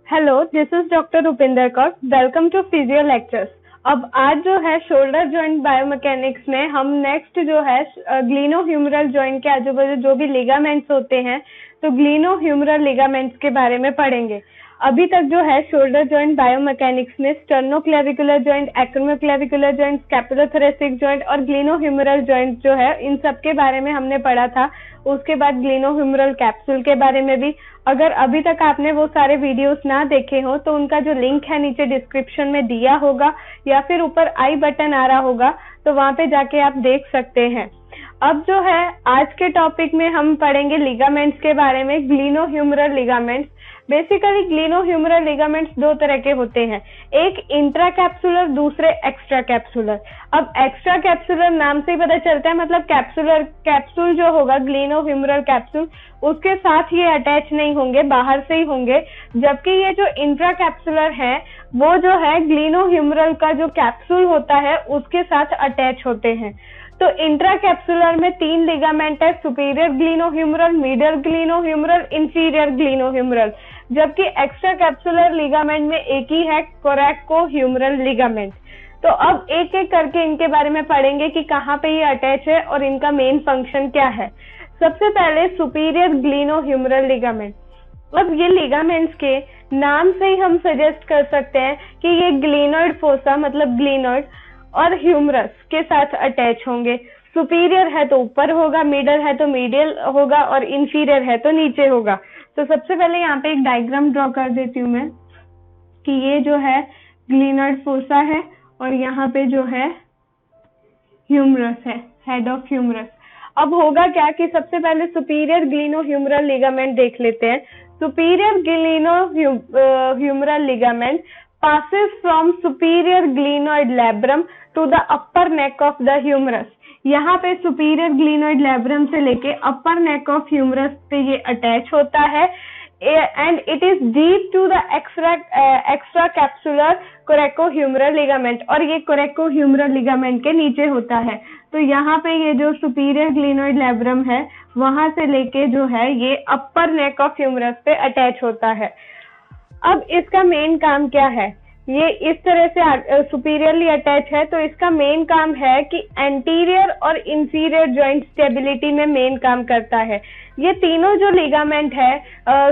Hello, this is doctor Rupinder Kaur. Welcome to physio lectures. अब आज जो है शोल्डर जॉइंट बायोमैकेनिक्स में हम नेक्स्ट जो है ग्लिनोह्यूमरल जॉइंट के आजू बाजू जो भी लिगामेंट्स होते हैं तो ग्लिनोह्यूमरल लिगामेंट्स के बारे में पढ़ेंगे। अभी तक जो है शोल्डर जॉइंट बायोमैकेनिक्स में sternoclavicular joint, acromioclavicular joint, scapulothoracic joint और ग्लिनोह्यूमरल जॉइंट जो है इन सब के बारे में हमने पढ़ा था। उसके बाद ग्लिनोह्यूमरल कैप्सूल के बारे में भी। अगर अभी तक आपने वो सारे वीडियोस ना देखे हो तो उनका जो लिंक है नीचे डिस्क्रिप्शन में दिया होगा या फिर ऊपर आई बटन आ रहा होगा, तो वहां पे जाके आप देख सकते हैं। अब जो है आज के टॉपिक में हम पढ़ेंगे लिगामेंट्स के बारे में, glenohumeral ligaments. Basically glenohumeral ligaments दो तरह के होते हैं, एक इंट्रा कैप्सुलर, दूसरे एक्स्ट्रा कैप्सुलर। अब एक्स्ट्रा कैप्सुलर नाम से ही पता चलता है, मतलब कैप्सूल जो होगा ग्लिनोह्यूमरल कैप्सूल उसके साथ ये अटैच नहीं होंगे, बाहर से ही होंगे। जबकि ये जो इंट्रा कैप्सुलर है वो जो है ग्लिनोह्यूमरल का जो कैप्सूल होता है उसके साथ अटैच होते हैं। तो इंट्रा कैप्सुलर में 3 लिगामेंट है, superior glenohumeral, middle glenohumeral, inferior glenohumeral. जबकि एक्स्ट्रा कैप्सुलर लिगामेंट में एक ही है, कोरेकोह्यूमरल लिगामेंट। तो अब एक एक करके इनके बारे में पढ़ेंगे कि कहाँ पे ये अटैच है और इनका मेन फंक्शन क्या है। सबसे पहले सुपीरियर ग्लिनोह्यूमरल लिगामेंट। अब ये लिगामेंट्स के नाम से ही हम सजेस्ट कर सकते हैं कि ये ग्लिनोइड फोसा मतलब ग्लिनोइड और ह्यूमरस के साथ अटैच होंगे। सुपीरियर है तो ऊपर होगा, मिडल है तो मीडियल होगा और इंफीरियर है तो नीचे होगा। तो सबसे पहले यहाँ पे एक डायग्राम ड्रॉ कर देती हूँ मैं कि ये जो है ग्लिनोइड फोसा है और यहाँ पे जो है ह्यूमरस है, हेड ऑफ ह्यूमरस। अब होगा क्या कि सबसे पहले सुपीरियर ग्लिनोह्यूमरल लिगामेंट देख लेते हैं। Superior glenohumeral ligament passes from superior glenoid labrum to the upper neck of the humerus। यहाँ पे सुपीरियर ग्लिनोइड लैब्रम से लेके अपर नेक ऑफ ह्यूमरस पे ये अटैच होता है and it is deep to the extra capsular coracohumeral ligament, और ये कोरेकोह्यूमरल लिगामेंट के नीचे होता है। तो यहाँ पे ये जो सुपीरियर ग्लिनोइड लैब्रम है वहां से लेके जो है ये अपर नेक ऑफ ह्यूमरस पे अटैच होता है। अब इसका मेन काम क्या है, ये इस तरह से सुपीरियरली अटैच है तो इसका मेन काम है कि एंटीरियर और इंफीरियर जॉइंट स्टेबिलिटी में मेन काम करता है। ये तीनों जो लिगामेंट है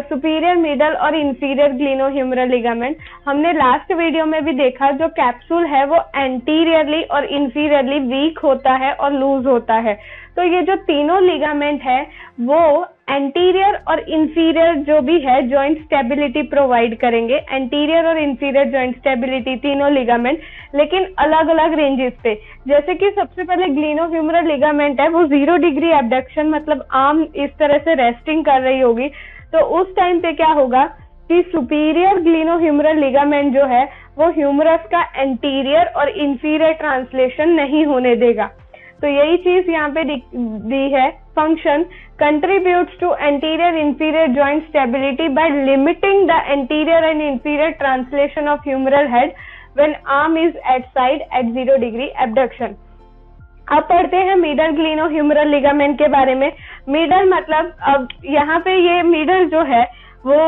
सुपीरियर, मिडल और इंफीरियर ग्लिनोह्यूमरल लिगामेंट, हमने लास्ट वीडियो में भी देखा जो कैप्सूल है वो एंटीरियरली और इंफीरियरली वीक होता है और लूज होता है। तो ये जो तीनों लिगामेंट है वो एंटीरियर और इंफीरियर जो भी है जॉइंट स्टेबिलिटी प्रोवाइड करेंगे, एंटीरियर और इंफीरियर जॉइंट स्टेबिलिटी तीनों लिगामेंट, लेकिन अलग अलग रेंजेस पे। जैसे कि सबसे पहले ग्लिनोह्यूमरल लिगामेंट है वो 0 डिग्री एबडक्शन, मतलब आर्म इस तरह से रेस्टिंग कर रही होगी, तो उस टाइम पे क्या होगा कि सुपीरियर ग्लिनोह्यूमरल लिगामेंट जो है वो ह्यूमरस का एंटीरियर और इंफीरियर ट्रांसलेशन नहीं होने देगा। तो यही चीज यहाँ पे दी है, function contributes to anterior inferior joint stability by limiting the anterior and inferior translation of humeral head when arm is at side at 0 degree abduction। अब पढ़ते हैं मिडल ग्लिनोह्यूमरल लिगामेंट के बारे में। मिडल मतलब अब यहाँ पे ये मिडल जो है वो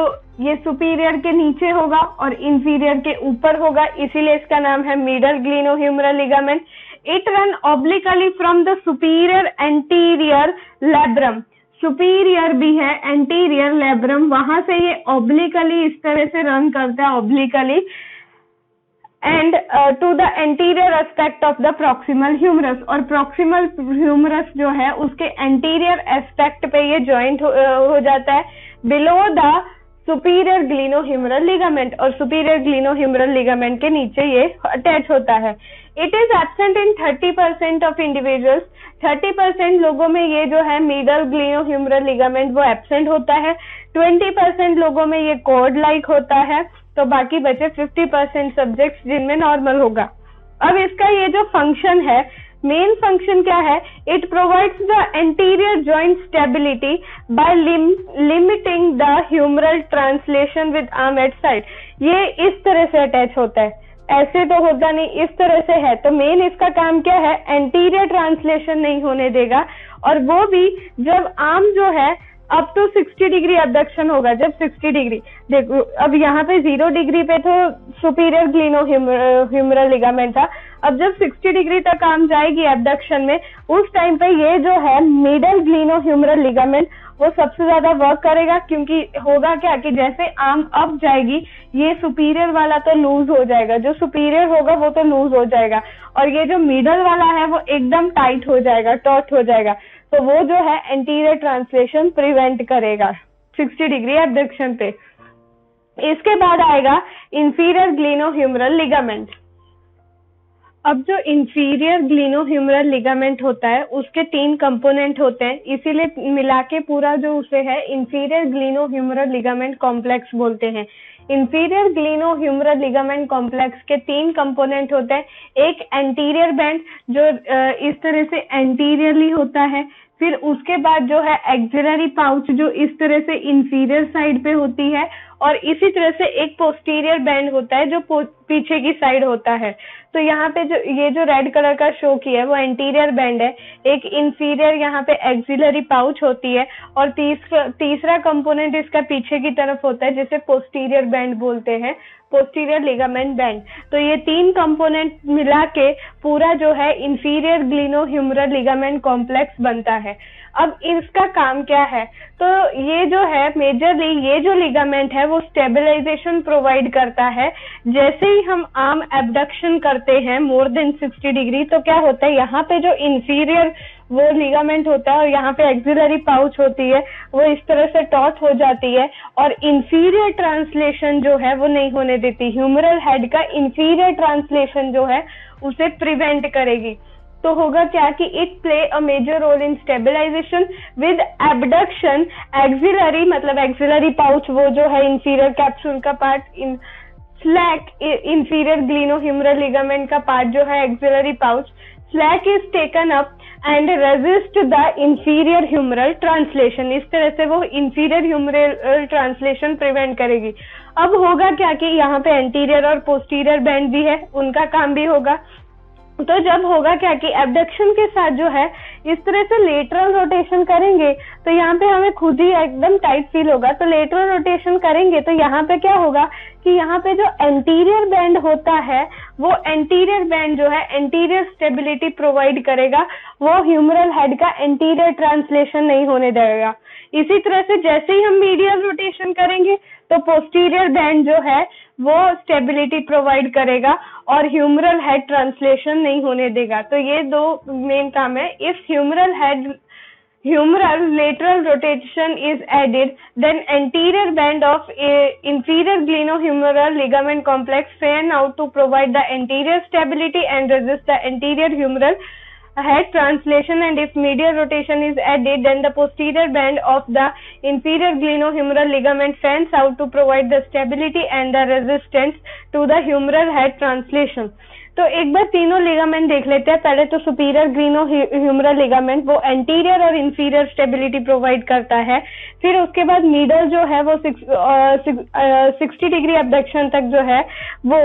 ये सुपीरियर के नीचे होगा और इंफीरियर के ऊपर होगा, इसीलिए इसका नाम है middle glenohumeral ligament. It run obliquely from the superior anterior labrum, superior भी है एंटीरियर लैब्रम, वहां से ये ऑब्लिकली इस तरह से रन करता है obliquely and to the anterior aspect of the proximal humerus, और प्रॉक्सिमल ह्यूमरस जो है उसके एंटीरियर एस्पेक्ट पे ये जॉइंट हो जाता है below the superior glenohumeral ligament, और सुपीरियर ग्लिनोह्यूमरल लिगामेंट के नीचे ये अटैच होता है। It is absent in 30% of individuals, 30% लोगों में ये जो है मिडल ग्लिनोह्यूमरल लिगामेंट वो एब्सेंट होता है, 20% लोगों में ये कॉर्ड लाइक होता है, तो बाकी बचे 50% सब्जेक्ट्स जिनमें नॉर्मल होगा। अब इसका ये जो फंक्शन है, मेन फंक्शन क्या है, it provides the anterior joint stability by limiting the humeral translation with arm at side. ये इस तरह से अटैच होता है, ऐसे तो होता नहीं, इस तरह से है। तो मेन इसका काम क्या है, एंटीरियर ट्रांसलेशन नहीं होने देगा, और वो भी जब आर्म जो है अप टू 60 डिग्री एबडक्शन होगा। जब 60 डिग्री, देखो अब यहाँ पे 0 डिग्री पे तो सुपीरियर ग्लिनो ह्यूमरल लिगामेंट था, अब जब 60 डिग्री तक आर्म जाएगी एबडक्शन में, उस टाइम पे ये जो है मिडल ग्लिनो ह्यूमरल लिगामेंट वो सबसे ज्यादा वर्क करेगा। क्योंकि होगा क्या कि जैसे आर्म अप जाएगी, ये सुपीरियर वाला तो लूज हो जाएगा, जो सुपीरियर होगा वो तो लूज हो जाएगा, और ये जो मिडल वाला है वो एकदम टाइट हो जाएगा, टॉट हो जाएगा। तो वो जो है एंटीरियर ट्रांसलेशन प्रिवेंट करेगा 60 डिग्री एबडक्शन पे। इसके बाद आएगा इंफीरियर ग्लिनो ह्यूमरल लिगामेंट। अब जो इंफीरियर ग्लिनो ह्यूमरल लिगामेंट होता है उसके 3 कंपोनेंट होते हैं, इसीलिए मिला के पूरा जो उसे है inferior glenohumeral ligament complex बोलते हैं। Inferior glenohumeral ligament complex के 3 कंपोनेंट होते हैं। एक एंटीरियर बैंड जो इस तरह से एंटीरियरली होता है, फिर उसके बाद जो है एक्सिलरी पाउच जो इस तरह से इंफीरियर साइड पे होती है, और इसी तरह से एक पोस्टीरियर बैंड होता है जो पीछे की साइड होता है। तो यहाँ पे जो ये जो रेड कलर का शो किया है वो एंटीरियर बैंड है, एक इंफीरियर यहाँ पे एक्सिलरी पाउच होती है, और तीसरा कंपोनेंट इसका पीछे की तरफ होता है जिसे पोस्टीरियर बैंड बोलते हैं, पोस्टीरियर लिगामेंट बैंड। तो ये 3 कंपोनेंट मिला के पूरा जो है inferior glenohumeral ligament complex बनता है। अब इसका काम क्या है, तो ये जो है मेजरली ये जो लिगामेंट है वो स्टेबलाइजेशन प्रोवाइड करता है। जैसे ही हम आर्म एबडक्शन करते हैं मोर देन 60 डिग्री, तो क्या होता है, यहाँ पे जो इंफीरियर वो लिगामेंट होता है और यहाँ पे एक्सिलरी पाउच होती है वो इस तरह से टॉट हो जाती है, और इंफीरियर ट्रांसलेशन जो है वो नहीं होने देती। ह्यूमरल हेड का इंफीरियर ट्रांसलेशन जो है उसे प्रिवेंट करेगी। तो होगा क्या कि it play a major role in stabilisation with abduction. Axillary मतलब एक्सिलरी पाउच वो जो है इंफीरियर कैप्सूल का part, in slack inferior glenohumeral ligament का पार्ट जो है axillary pouch, slack is taken up and resist the inferior humeral translation. इस तरह से वो इंफीरियर ह्यूमरल ट्रांसलेशन प्रिवेंट करेगी। अब होगा क्या कि यहाँ पे एंटीरियर और पोस्टीरियर बैंड भी है, उनका काम भी होगा। तो जब होगा क्या कि एबडक्शन के साथ जो है इस तरह से लेटरल रोटेशन करेंगे तो यहाँ पे हमें खुद ही एकदम टाइट फील होगा। तो लेटरल रोटेशन करेंगे तो यहाँ पे क्या होगा कि यहाँ पे जो एंटीरियर बैंड होता है वो एंटीरियर बैंड जो है एंटीरियर स्टेबिलिटी प्रोवाइड करेगा, वो ह्यूमरल हेड का एंटीरियर ट्रांसलेशन नहीं होने देगा। इसी तरह से जैसे ही हम मीडियल रोटेशन करेंगे तो पोस्टीरियर बैंड जो है वो स्टेबिलिटी प्रोवाइड करेगा और ह्यूमरल हेड ट्रांसलेशन नहीं होने देगा। तो ये 2 मेन काम है। If humeral lateral rotation is added, then anterior band of inferior glenohumeral ligament complex fan out to provide the anterior stability and resist the anterior humeral head translation, and if medial rotation is added, then the posterior band of the inferior glenohumeral ligament fans out to provide the stability and the resistance to the humeral head translation. तो एक बार तीनों ligament देख लेते हैं। पहले तो superior ग्लिनो humeral ligament वो anterior और इंफीरियर स्टेबिलिटी प्रोवाइड करता है। फिर उसके बाद मिडल जो है वो 60 डिग्री एबडक्शन तक जो है वो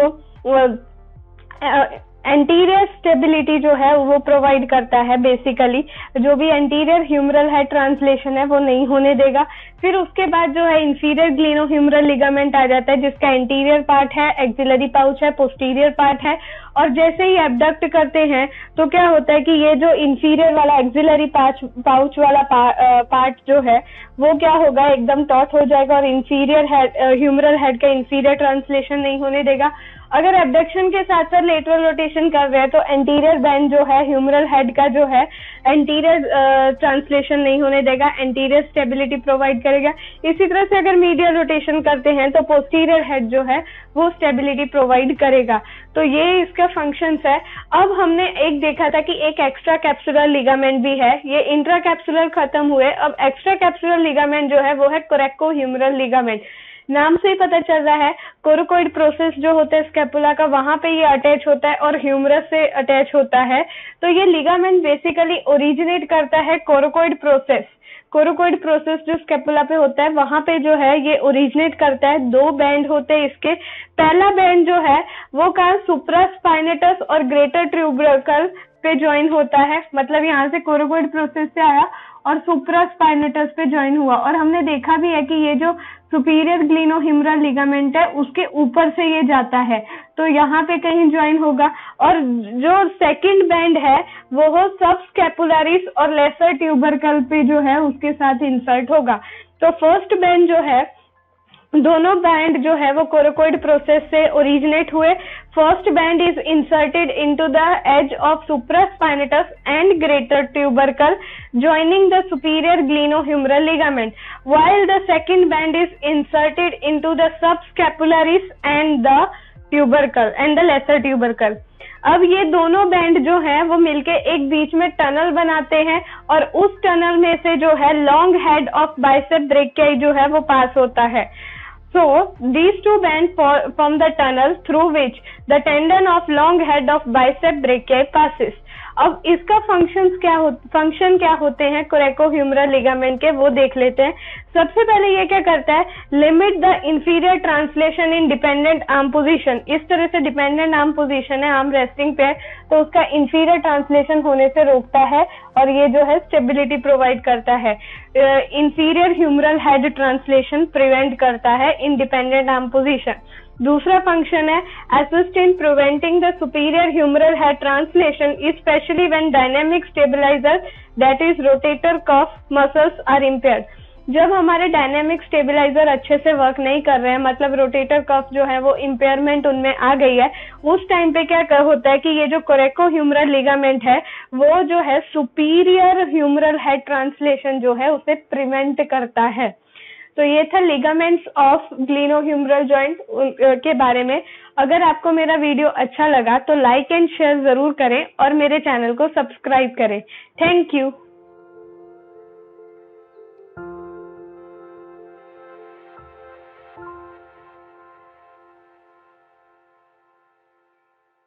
एंटीरियर स्टेबिलिटी जो है वो प्रोवाइड करता है। बेसिकली जो भी एंटीरियर ह्यूमरल हेड ट्रांसलेशन है वो नहीं होने देगा। फिर उसके बाद जो है इंफीरियर ग्लिनोह्यूमरल लिगामेंट आ जाता है जिसका एंटीरियर पार्ट है, एक्सिलरी पाउच है, पोस्टीरियर पार्ट है, और जैसे ही एबडक्ट करते हैं तो क्या होता है कि ये जो इंफीरियर वाला एक्सिलरी पाउच वाला पार्ट जो है वो क्या होगा, एकदम टॉट हो जाएगा और इंफीरियर हेड ह्यूमरल हेड का इंफीरियर ट्रांसलेशन नहीं होने देगा। अगर एबडक्शन के साथ साथ लेटरल रोटेशन कर रहे हैं तो एंटीरियर बैंड जो है ह्यूमरल हेड का जो है एंटीरियर ट्रांसलेशन नहीं होने देगा, एंटीरियर स्टेबिलिटी प्रोवाइड करेगा। इसी तरह से अगर मीडियल रोटेशन करते हैं तो पोस्टीरियर हेड जो है वो स्टेबिलिटी प्रोवाइड करेगा। तो ये इसका फंक्शंस है। अब हमने एक देखा था कि एक एक्स्ट्रा कैप्सुलर लिगामेंट भी है, ये इंट्रा कैप्सुलर खत्म हुए। अब एक्स्ट्रा कैप्सुलर लिगामेंट जो है वो है कोरेकोह्यूमरल लिगामेंट। नाम से ही पता चल रहा है कोरोकोइड प्रोसेस जो होता है स्कैपुला का, वहां पे ये अटैच होता है और ह्यूमरस से अटैच होता है। तो ये लिगामेंट बेसिकली ओरिजिनेट करता है कोरोकोइड प्रोसेस। कोरोकोइड प्रोसेस जो स्कैपुला पे होता है वहां पे जो है ये ओरिजिनेट करता है। 2 बैंड होते हैं इसके। पहला बैंड जो है वो कहाँ सुप्रास्पाइनेटस और ग्रेटर ट्यूबरकल पे ज्वाइन होता है, मतलब यहाँ से कोरोकोइड प्रोसेस से आया और सुप्रास्पाइनेटस पे ज्वाइन हुआ। और हमने देखा भी है कि ये जो सुपीरियर ग्लिनोह्यूमरल लिगामेंट है उसके ऊपर से ये जाता है, तो यहाँ पे कहीं ज्वाइन होगा। और जो सेकंड बैंड है वो सब स्कैपुलरिस और लेसर ट्यूबरकल पे जो है उसके साथ इंसर्ट होगा। तो फर्स्ट बैंड जो है, दोनों बैंड जो है वो कोरोकोइड प्रोसेस से ओरिजिनेट हुए। First band is inserted into the edge of supraspinatus and greater tubercle joining the superior glenohumeral ligament, while the second band is inserted into the subscapularis and the tubercle and the lesser tubercle। अब ये दोनों band जो है वो मिलके एक बीच में tunnel बनाते हैं और उस टनल में से जो है long head of bicep brachii जो है वो पास होता है। So these two bands form the tunnel through which the tendon of long head of bicep brachii passes। अब इसका फंक्शन क्या होते हैं कोरेकोह्यूमरल लिगामेंट के, वो देख लेते हैं। सबसे पहले ये क्या करता है, limit the inferior translation in dependent arm position. इस तरह से डिपेंडेंट आर्म पोजीशन है, आर्म रेस्टिंग पे है, तो उसका इंफीरियर ट्रांसलेशन होने से रोकता है और ये जो है स्टेबिलिटी प्रोवाइड करता है। Inferior humeral head translation prevent करता है इन डिपेंडेंट आर्म पोजीशन। दूसरा फंक्शन है assist in preventing the superior humeral head translation specially when dynamic stabiliser that is rotator cuff muscles are impaired. जब हमारे dynamic stabiliser अच्छे से work नहीं कर रहे हैं, मतलब रोटेटर कफ जो है वो इम्पेयरमेंट उनमें आ गई है, उस टाइम पे क्या होता है कि ये जो कोरेकोह्यूमरल लिगामेंट है वो जो है सुपीरियर ह्यूमरल हेड ट्रांसलेशन जो है उसे प्रिवेंट करता है। तो ये था लिगामेंट्स ऑफ ग्लिनोह्यूमरल जॉइंट के बारे में। अगर आपको मेरा वीडियो अच्छा लगा तो लाइक एंड शेयर जरूर करें और मेरे चैनल को सब्सक्राइब करें। Thank you.